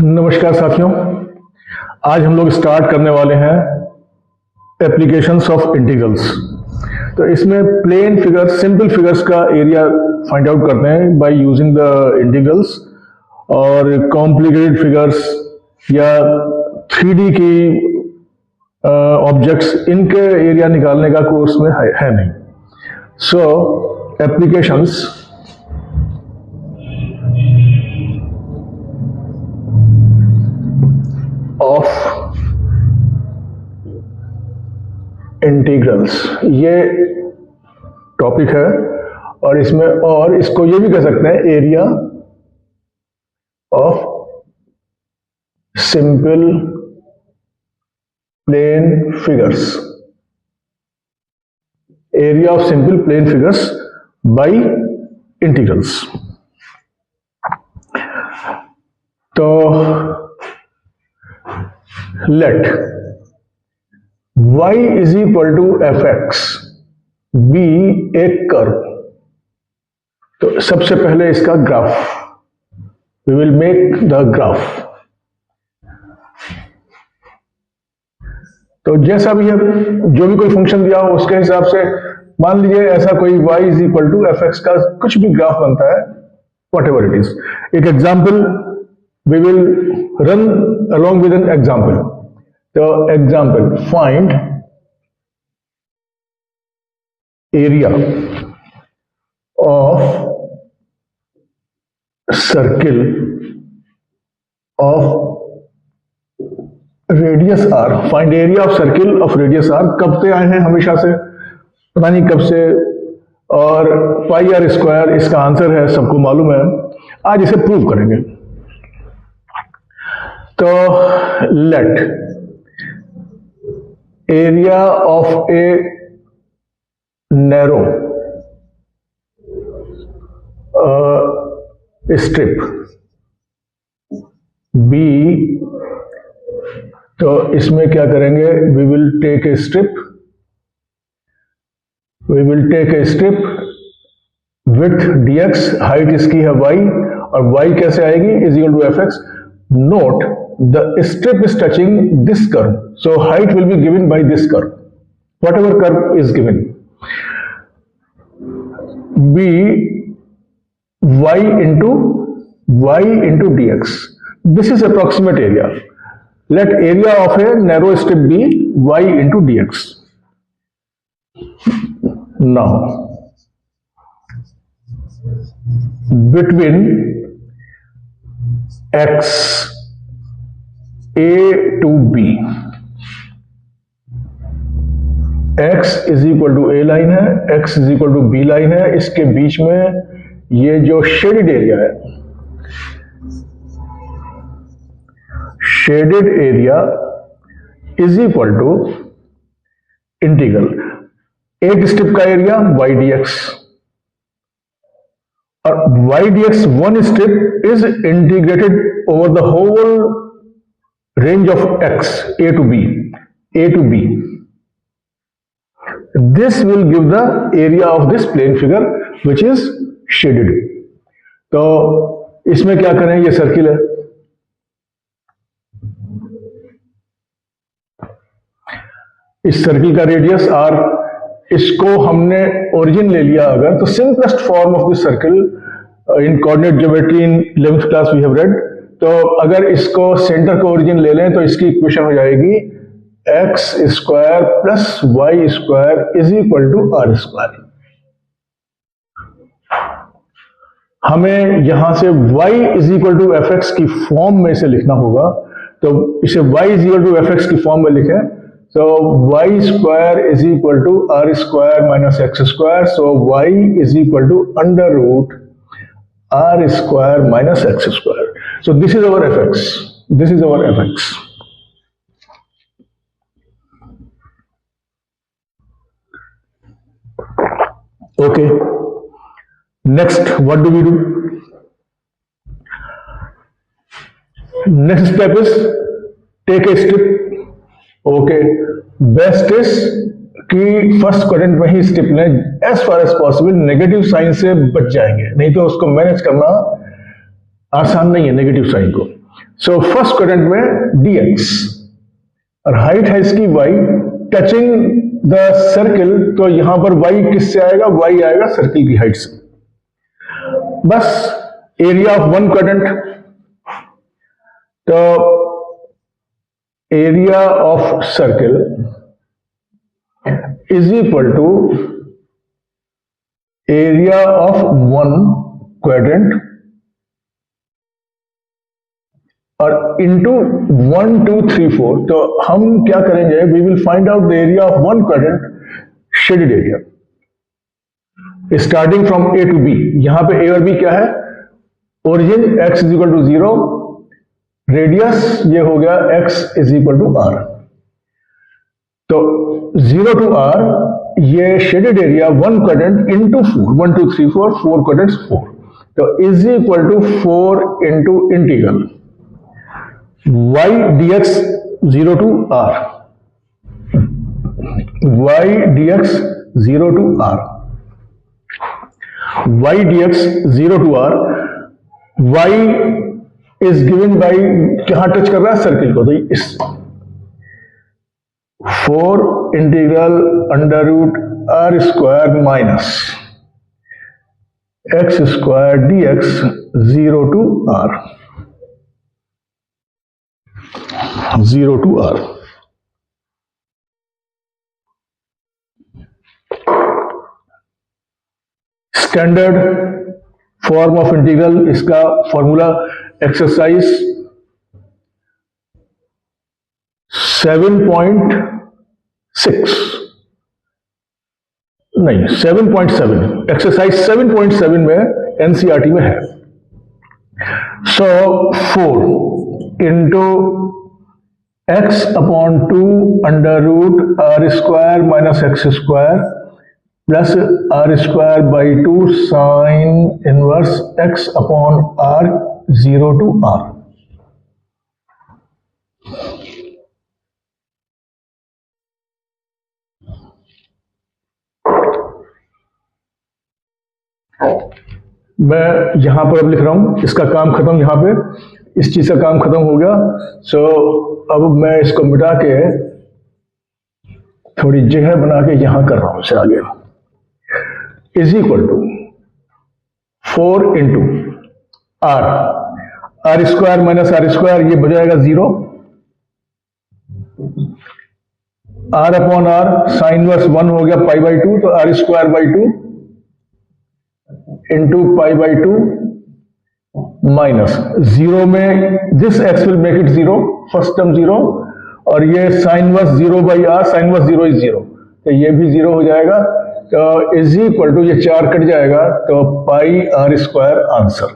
नमस्कार साथियों, आज हम लोग स्टार्ट करने वाले हैं एप्लीकेशंस ऑफ इंटीग्रल्स। तो इसमें प्लेन फिगर, सिंपल फिगर्स का एरिया फाइंड आउट करते हैं बाय यूजिंग द इंटीग्रल्स, और कॉम्प्लिकेटेड फिगर्स या 3D की ऑब्जेक्ट्स, इनके एरिया निकालने का कोर्स में है नहीं। सो एप्लीकेशंस ऑफ इंटीग्रल्स, ये टॉपिक है। और इसमें, और इसको ये भी कह सकते हैं area of simple plane figures, area of simple plane figures by integrals. तो let y is equal to fx be एक कर्व। तो सबसे पहले इसका graph, we will make the graph। तो जैसा भी है, जो भी कोई फंक्शन दिया हो उसके हिसाब से मान लीजिए ऐसा कोई y is equal to fx का कुछ भी ग्राफ बनता है, whatever it is। एक example we will run along with an example। तो example, find area of circle of radius r. Find area of circle of radius r. कब से आए हैं, हमेशा से, पता नहीं कब से। और पाई आर स्क्वायर इसका आंसर है, सबको मालूम है। आज इसे प्रूव करेंगे। तो let area of a narrow strip be. तो इसमें क्या करेंगे, we will take a strip, width dx, height इसकी है y, और y कैसे आएगी, is equal to fx। Note, the strip is touching this curve, so height will be given by this curve, whatever curve is given. B y into dx. This is approximate area. Let area of a narrow strip be y into dx. Now, between x a to b, x is equal to a line है, x is equal to b line है। इसके बीच में ये जो shaded area है, shaded area is equal to integral एक strip का एरिया y dx, और y dx one strip is integrated over the whole range of x a to b। This will give the area of this plane figure which is shaded। तो इसमें क्या करें, ये circle है, इस circle का radius r, इसको हमने ओरिजिन ले लिया अगर, तो simplest form of this circle in coordinate geometry in 11th class we have read. तो अगर इसको सेंटर का ओरिजिन ले लें तो इसकी इक्वेशन हो जाएगी x square plus y square is equal to r square. हमें यहां से y is equal to f x की फॉर्म में इसे लिखना होगा। तो इसे y is equal to f x की फॉर्म में लिखें, तो y square is equal to r square minus x square. So y is equal to under root r square minus x square. So this is our fx. This is our fx. Okay. Next, what do we do? Next step is take a strip. Okay. Best is कि first quadrant में ही strip लें, as far as possible negative sign से बच जाएंगे, नहीं तो उसको मैनेज करना आसान नहीं है नेगेटिव साइन को। सो फर्स्ट क्वाड्रेंट में dx और हाइट है इसकी y, टचिंग द सर्किल, तो यहां पर y किससे आएगा, y आएगा सर्किल की हाइट से। बस एरिया ऑफ वन क्वाड्रेंट, तो area of circle is equal to area of one quadrant और इंटू 1 2 3 4। तो हम क्या करेंगे, we will find out the area of one quadrant shaded area starting from a to b. यहां पे a और b क्या है, origin x is equal to 0, radius ये हो गया x is equal to r। तो 0 टू r ये shaded area one quadrant into 4, 1 2 3 4, 4 quadrants 4, तो is equal to 4 into integral y dx 0 to r, y dx 0 to r, y dx 0 to r, y is given by, कहां touch कर रहा है circle को, तो इस 4 integral under root r square minus x square dx 0 to r, 0 to r। Standard form of integral, इसका formula exercise 7.6 नहीं 7.7, exercise 7.7 में एनसीईआरटी में है। So 4 into x upon 2 under root r square minus x square plus r square by 2 sine inverse x upon r 0 to r। मैं यहां पर अब लिख रहा हूं, इसका काम खत्म, यहां पे इस चीज का काम खत्म हो गया। सो अब मैं इसको मिटा के थोड़ी जगह बना के यहां कर रहा हूं इसे आगे, is equal to 4 into r square minus r square, ये बजाएगा 0, r upon r sine verse 1 हो गया पाई बाई 2, तो r square by 2 into pi by 2 minus 0 में this x will make it 0, first term 0, और ये sine verse 0 by r, sine verse 0 is 0, तो ये भी 0 हो जाएगा, तो इज इक्वल टू ये 4 कट जाएगा, तो पाई आर स्क्वायर आंसर।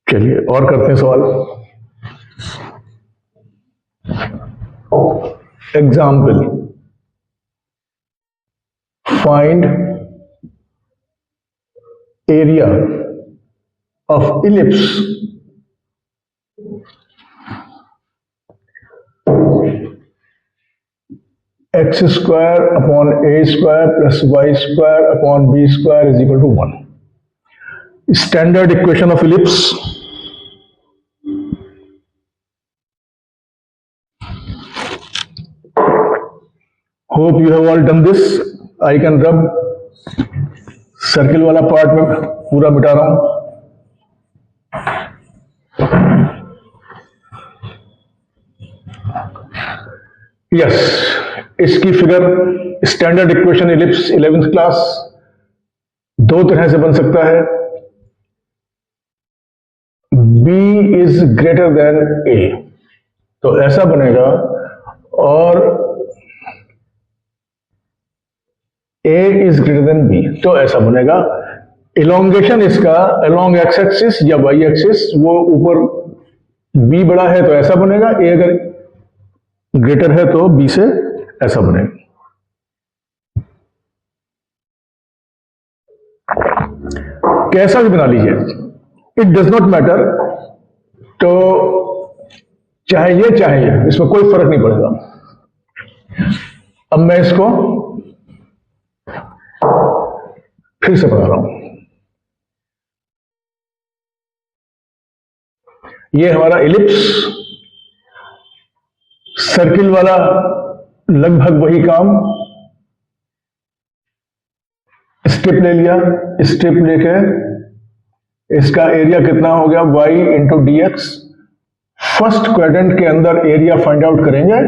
चलिए और करते हैं सवाल। Example, find area of ellipse x square upon a square plus y square upon b square is equal to 1। Standard equation of ellipse, hope you have all done this. I can rub, circle वाला part में पूरा मिटा रहा हूं। Yes, इसकी figure standard equation ellipse 11th class दो तरह से बन सकता है। B is greater than A, तो ऐसा बनेगा, और A is greater then B, तो ऐसा बनेगा। इलोंगेशन इसका अलोंग एक्स एक्सिस या वाई एक्सिस, वो ऊपर B बड़ा है तो ऐसा बनेगा, A अगर ग्रेटर है तो B से ऐसा बनेगा। कैसा भी बना लीजिए, इट डज नॉट मैटर, तो चाहे ये इसमें कोई फर्क नहीं पड़ेगा। अब मैं इसको फिर से बना रहा हूं। ये हमारा इलिप्स, सर्किल वाला लगभग वही काम, स्ट्रिप ले लिया, स्ट्रिप लेके इसका एरिया कितना हो गया y into d x. First quadrant के अंदर एरिया फाइंड आउट करेंगे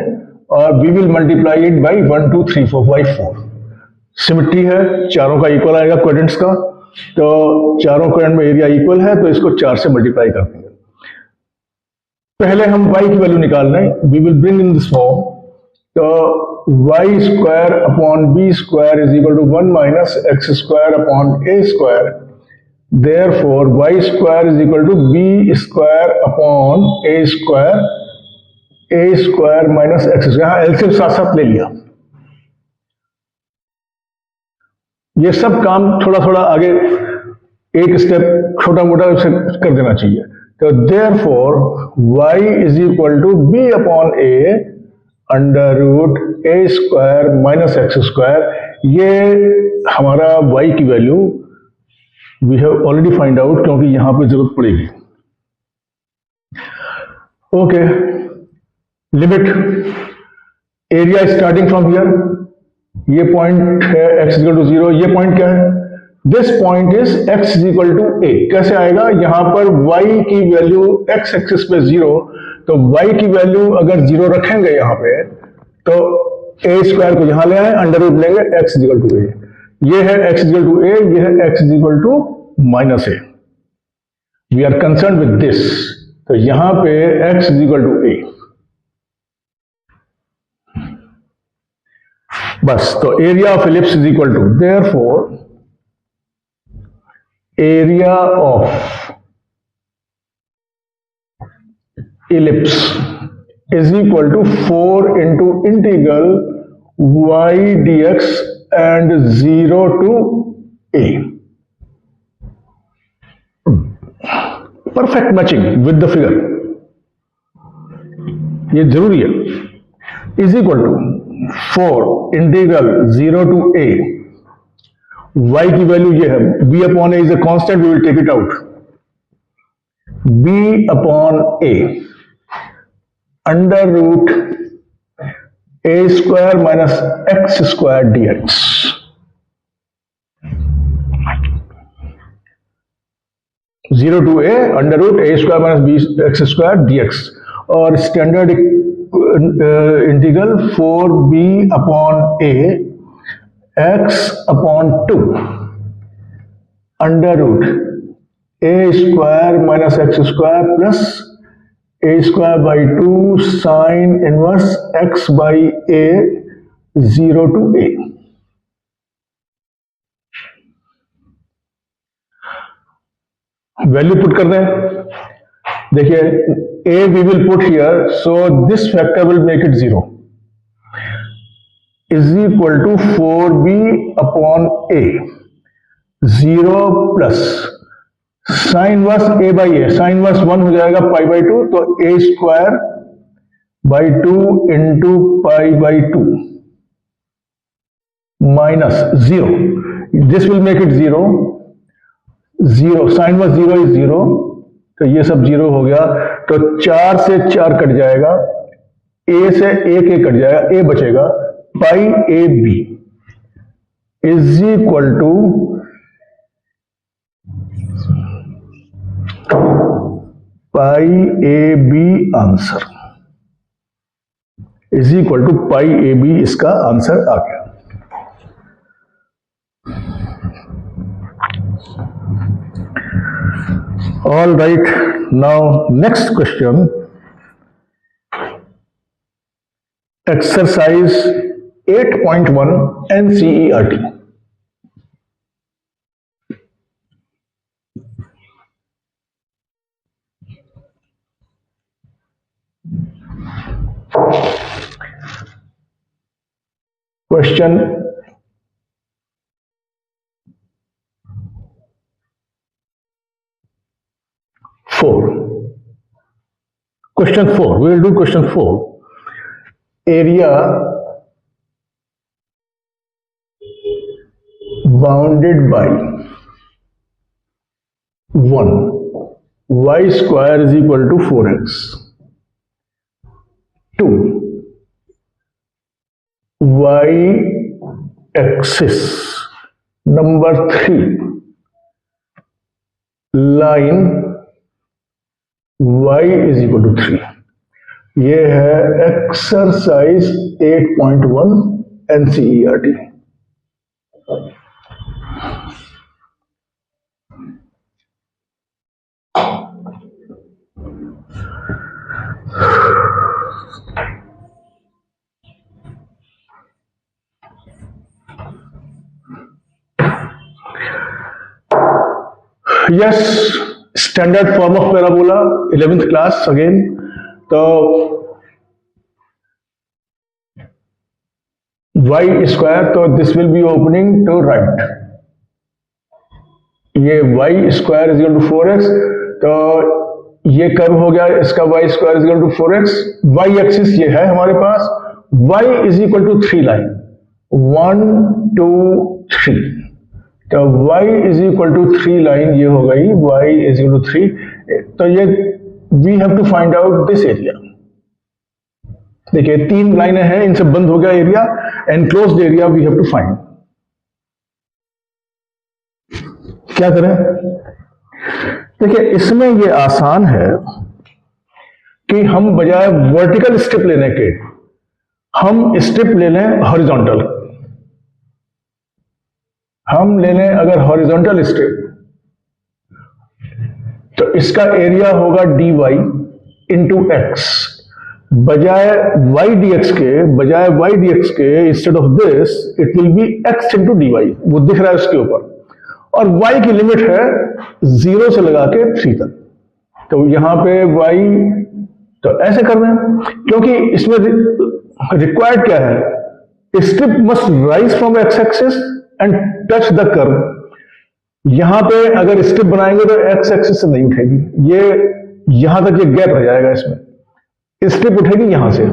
और we will multiply it by 1 2 3 4 5 4। Symmetry है, चारों का इक्वल आएगा क्वाड्रेंट्स का, तो चारों क्वाड्रेंट में एरिया इक्वल है तो इसको 4 से मल्टीप्लाई कर देंगे। पहले हम y की वैल्यू निकाल रहे हैं, we will bring in this form, तो y square upon b square is equal to 1 minus x square upon a square. Therefore, y square is equal to b square upon a square minus x square। यहाँ LCM साथ साथ ले लिया। ये सब काम थोड़ा थोड़ा आगे एक स्टेप छोटा मोटा कर देना चाहिए। तो therefore y is equal to b upon a under root a square minus x square. ये हमारा y की value we have already find out, क्योंकि यहां पे जरूरत पड़ेगी। Okay, limit area starting from here, ये पॉइंट है x इक्वल टू 0, ये पॉइंट क्या है, this point is x equal to a। कैसे आएगा, यहां पर y की वैल्यू x एक्सिस पे 0, तो y की वैल्यू अगर 0 रखेंगे यहां पे तो a स्क्वायर को यहां ले आए, अंडर रूट लेंगे x इक्वल टू a। ये है x इक्वल टू a, ये है x equal to minus a। We are concern with this, तो यहां पे x इक्वल टू a। बस, तो area of ellipse is equal to, therefore area of ellipse is equal to 4 into integral y dx and 0 to a। Perfect matching with the figure, ये जरूरी है। Is equal to 4 integral 0 to a, y की value ये है, b upon a is a constant, we will take it out, b upon a under root a square minus x square dx। Zero to a under root a square minus b x square dx, और standard integral 4b upon a x upon 2 under root a square minus x square plus a square by 2 sine inverse x by a 0 to a। Value put कर दें, देखिए a we will put here, so this factor will make it 0 is equal to 4b upon a 0 plus sine verse a by a, sine verse 1 हो जाएगा pi by 2, तो a square by 2 into pi by 2 minus 0, this will make it 0, 0 sine verse 0 is 0, तो ये सब 0 हो गया, तो 4 से 4 कट जाएगा, a से 1 a कट जाएगा, a बचेगा, pi a b is equal to pi a b answer, is equal to pi a b, इसका आंसर आ गया। All right, now next question, exercise 8.1 NCERT। Question Question 4, we will do question 4. Area bounded by 1 y square is equal to 4x। 2 y axis. Number 3 line y is equal to 3। ये है exercise 8.1 NCERT। Yes, standard form of parabola 11th class again. तो y square, तो this will be opening to right. ये y square is equal to 4x, तो ये curve हो गया इसका y square is equal to 4x। y axis ये है हमारे पास, y is equal to 3 line 1 2 3। तो y is equal to 3 line ये हो गई, y इज इक्वल टू 3। तो ये we have to find out this area. देखिए 3 लाइनें हैं, इनसे बंद हो गया area, enclosed area we have to find. क्या करें? देखिए इसमें ये आसान है कि हम बजाय वर्टिकल स्ट्रिप लेने के हम स्ट्रिप ले लें हॉरिजॉन्टल। हम ले लें अगर हॉरिजॉन्टल स्ट्रिप, तो इसका एरिया होगा dy इंटू एक्स। बजाय y dx के instead of this it will be x into dy। वो दिख रहा है उसके ऊपर, और y की लिमिट है 0 से लगा के 3 तक। तो यहां पे y, तो ऐसे कर रहे हैं क्योंकि इसमें रिक्वायर्ड क्या है, strip must rise from x axis and touch the curve. यहां पे अगर स्ट्रिप बनाएंगे तो x एक्सिस से नहीं उठेगी, ये यहां तक ये गैप रह जाएगा, इसमें स्ट्रिप उठेगी यहां से।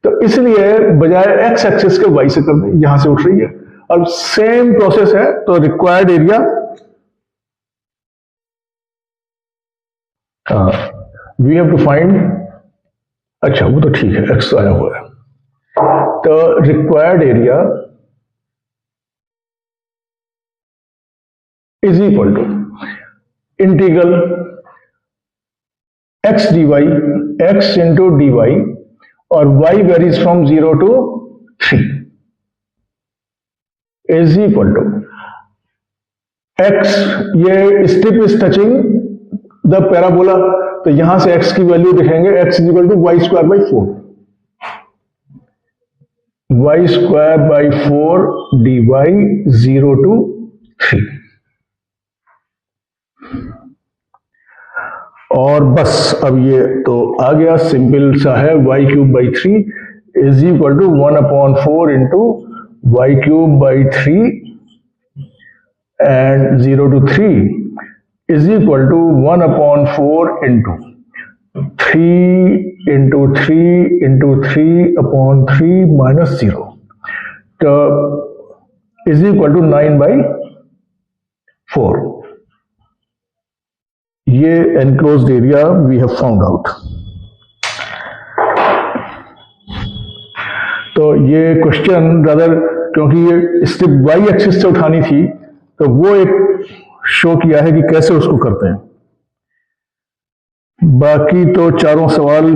तो इसलिए बजाय x एक्सिस के y से कर दें, यहां से उठ रही है। अब सेम प्रोसेस है, तो required area we have to find. अच्छा वो तो ठीक है, x आया हुआ है। तो required area is equal to integral x dy, x into dy, और y varies from 0 to 3 is equal to x, ये strip is touching the parabola, तो यहां से x की वैल्यू दिखेंगे, x is equal to y square by 4, y square by 4 dy 0 to 3। और बस अब ये तो आ गया, सिंपल सा है। Y cube by 3 is equal to 1/4 into y cube by 3 and 0 to 3 is equal to 1/4 into 3 into 3 into 3/3 minus 0, तो is equal to 9/4। ये enclosed area we have found out. तो ये क्वेश्चन रादर, क्योंकि ये strip Y axis से उठानी थी, तो वो एक शो किया है कि कैसे उसको करते हैं। बाकी तो चारों सवाल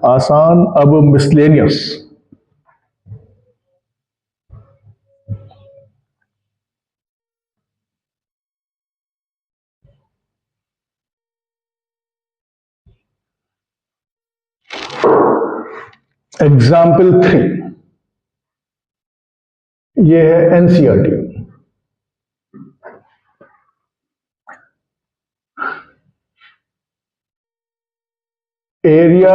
आसान। अब मिसलेनियस। एग्जाम्पल 3, ये है NCERT. area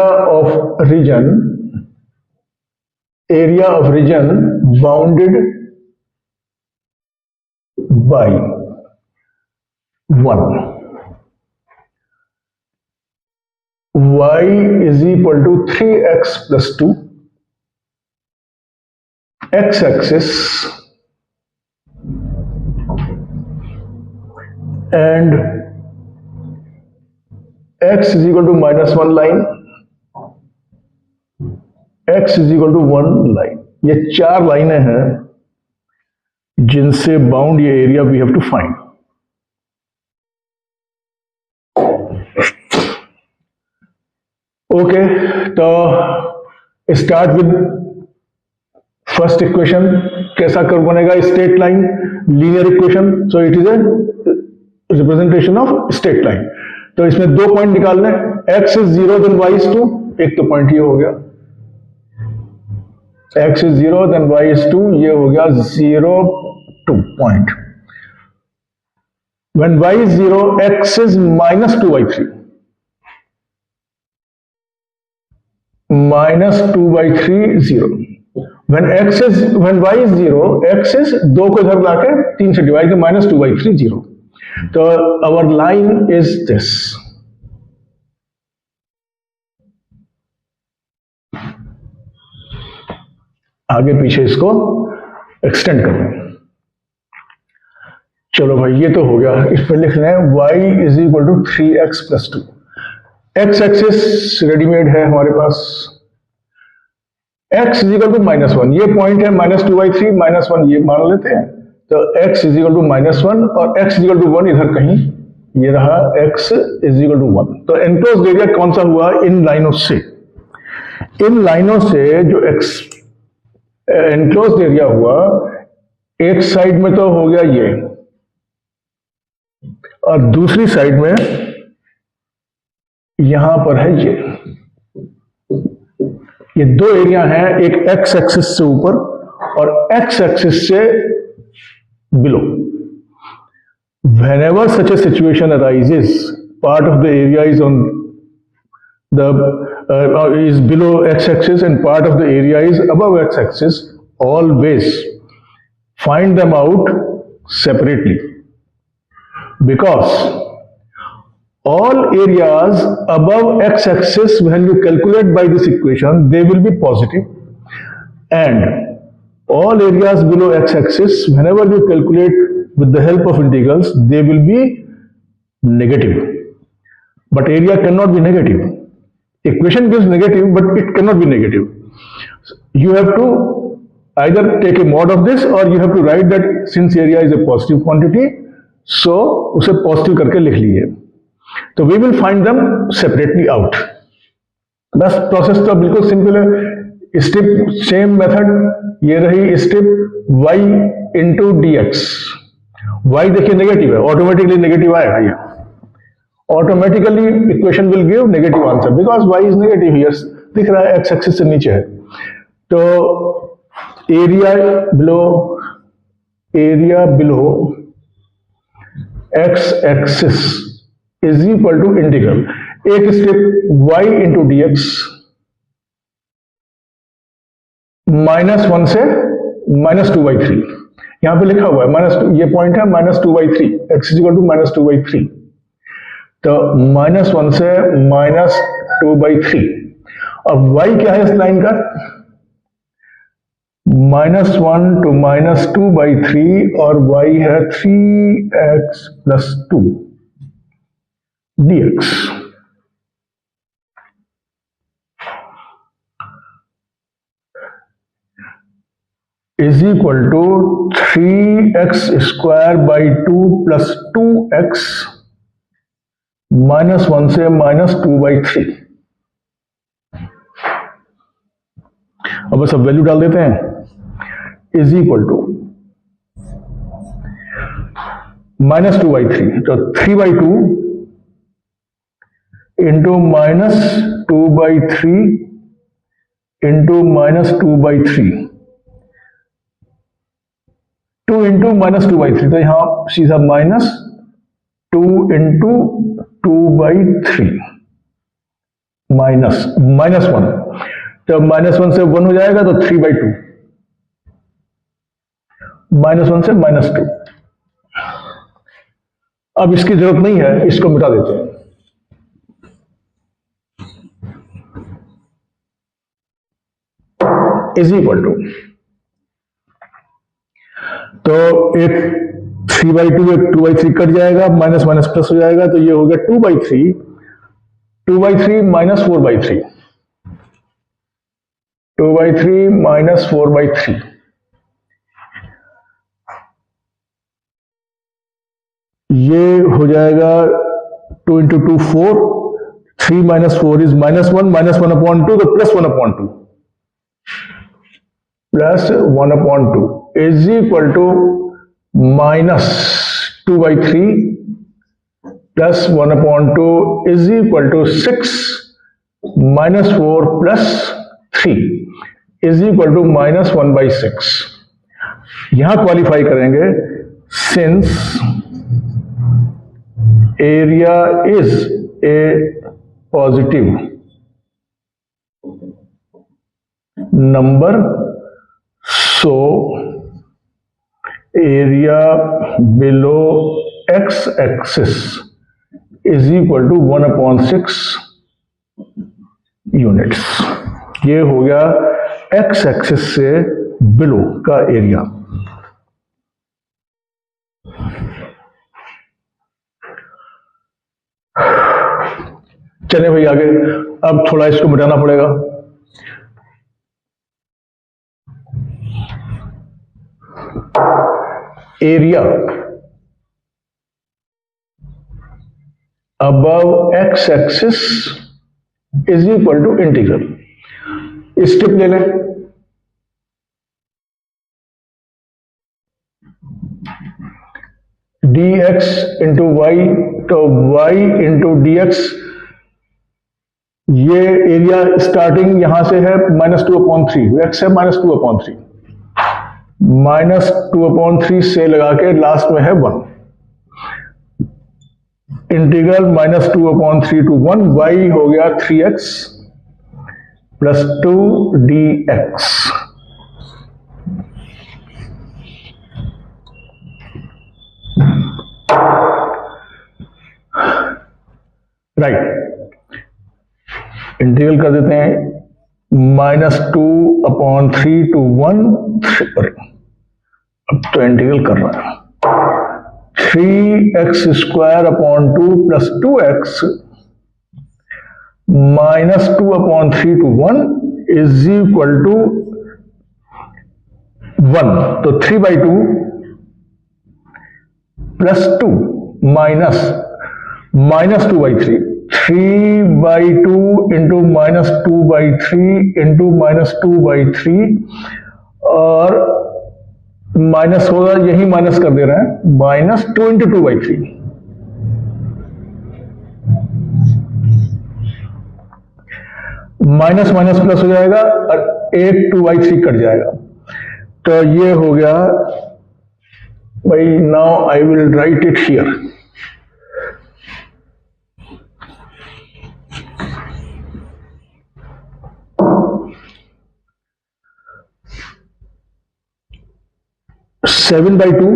of region bounded by 1, y is equal to 3x plus 2, x axis and x is equal to -1 line, x is equal to 1 line. ये 4 लाइनें हैं जिनसे बाउंड ये area we have to find. Okay, तो start with first equation. कैसा curve बनेगा? Straight line, linear equation, so it is a representation of straight line. तो इसमें 2 पॉइंट निकालने, x is 0 then y is 2। एक तो पॉइंट ये हो गया, x is 0 then y is 2, ये हो गया 0 2 point. When y is 0, x is -2/3, -2/3 0। when y is 0, x is 2 को इधर लाके 3 से डिवाइड कर -2/3 0। तो our line is this। आगे पीछे इसको एक्सटेंड कर लें। चलो भाई, ये तो हो गया। इस पर लिख रहे हैं y is equal to 3x + 2। x axis readymade है हमारे पास, x इज इक्वल टू -1। ये पॉइंट है -2/3, -1 ये मान लेते हैं। तो x इज इक्वल टू -1 और x इज इक्वल टू 1 इधर कहीं, ये रहा x इज इक्वल टू 1। तो एनक्लोज्ड एरिया कौन सा हुआ? इन लाइनों से। इन लाइनों से जो एनक्लोज्ड एरिया हुआ, एक साइड में तो हो गया ये, और दूसरी साइड में यहां पर है ये 2 एरिया हैं, एक x एक्सिस से ऊपर और x एक्सिस से below. whenever such a situation arises, part of the area is on the is below x-axis and part of the area is above x-axis. Always find them out separately, because all areas above x-axis, when you calculate by this equation, they will be positive, and all areas below x-axis, whenever you calculate with the help of integrals, they will be negative. But area cannot be negative. Equation gives negative, but it cannot be negative. You have to either take a mod of this, or you have to write that since area is a positive quantity, so उसे positive करके लिख लीजिए। तो we will find them separately out। बस process तो बिल्कुल simple है। Step same method, ये रही step y into dx। y देखिए नेगेटिव है, ऑटोमेटिकली नेगेटिव आएगा। ये automatically equation will give negative answer because y is negative. Here दिख रहा है x एक्सिस से नीचे है। तो area below x axis is equal to integral, एक स्टेप y इंटू dx, -1 से -2/3। यहां पे लिखा हुआ है -2, ये पॉइंट है -2/3, x इज इक्वल टू -2/3। तो -1 से -2/3। अब y क्या है इस लाइन का? -1 to -2/3 और y है 3x + 2 dx। Is equal to 3x² 2 + 2x -1 से -2/3। अब बस अब वैल्यू डाल देते हैं। इज इक्वल टू -2/3, तो 3/2 इंटू -2/3 इंटू -2/3, 2 इंटू -2/3, तो यहां सीधा -2 इंटू 2/3 -1। तो -1 से 1 हो जाएगा तो 3/2, -1 से -2। अब इसकी जरूरत नहीं है, इसको मिटा देते हैं। इज इक्वल टू, तो एक 3/2 एक 2/3 कट जाएगा, माइनस माइनस प्लस हो जाएगा, तो ये हो गया 2/3 2/3 minus 4/3, 2/3 minus 4/3, ये हो जाएगा 2 into 2 4, 3 minus 4 is -1, -1/2 तो +1/2, +1/2 is equal to minus 2/3 plus 1/2 is equal to 6 minus 4 plus 3 is equal to -1/6. यहां क्वालिफाई करेंगे, since area is a positive number, so area below x-axis is equal to 1/6 units. ये हो गया x-axis से below का area. चले भाई आगे, अब थोड़ा इसको मिटाना पड़ेगा। Area above x-axis is equal to integral. Step ले लें, dx इंटू वाई, तो y इंटू dx, ये एरिया स्टार्टिंग यहां से है -2/3, x है -2/3, -2/3 से लगा के लास्ट में है 1, इंटीग्रल -2/3 to 1, y हो गया 3x plus 2 dx। Right, integral कर देते हैं, -2/3 to 1, अब तो इंटीग्रल कर रहा है, 3x² plus 2x -2/3 to 1 is equal to 1, तो 3/2 plus 2 minus -2/3, 3/2 into -2/3 into -2/3, और माइनस होगा, यही माइनस कर दे रहे हैं, -2 into 2/3, माइनस माइनस प्लस हो जाएगा और एक 2/3 कट जाएगा, तो ये हो गया भाई। Now I will write it here, seven by two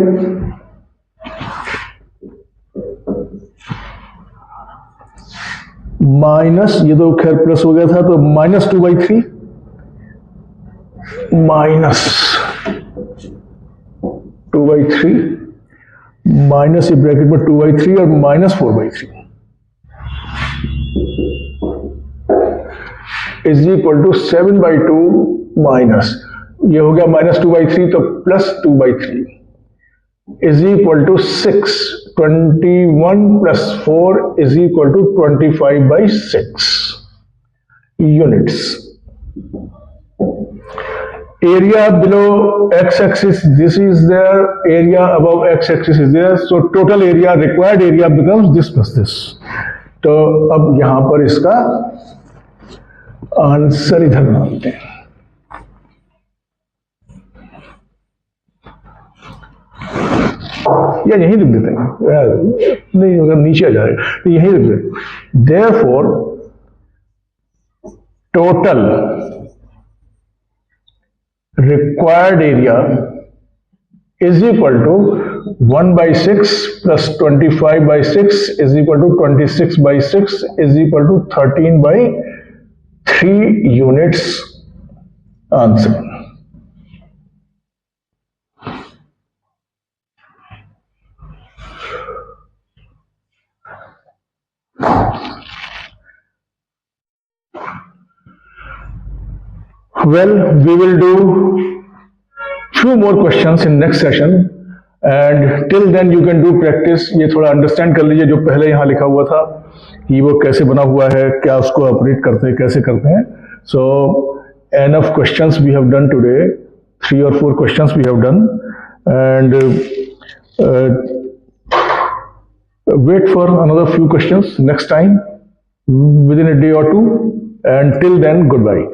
minus, ये तो खैर प्लस हो गया था, तो -2/3 माइनस 2/3 माइनस, ये ब्रैकेट में 2/3 और -4/3 इज इक्वल टू 7/2 माइनस, ये हो गया -2/3 तो +2/3 is equal to 6, 21 plus 4 is equal to 25/6 units. Area below x-axis, this is there, area above x-axis is there, so total area, required area becomes this plus this. तो अब यहां पर इसका answer इधर बनाते हैं, या यहीं लिख देते हैं, नहीं अगर नीचे आ जाएगा तो यहीं लिख देते हैं। Therefore, total required area is equal to 1/6 plus 25/6 is equal to 26/6 is equal to 13/3 units. Answer. Well, we will do few more questions in next session, and till then you can do practice. ये थोड़ा understand कर लीजिए जो पहले यहाँ लिखा हुआ था कि वो कैसे बना हुआ है, क्या उसको ऑपरेट करते हैं, कैसे करते हैं. So enough questions we have done today. 3 or 4 questions we have done, and wait for another few questions next time within a day or two, and till then, goodbye.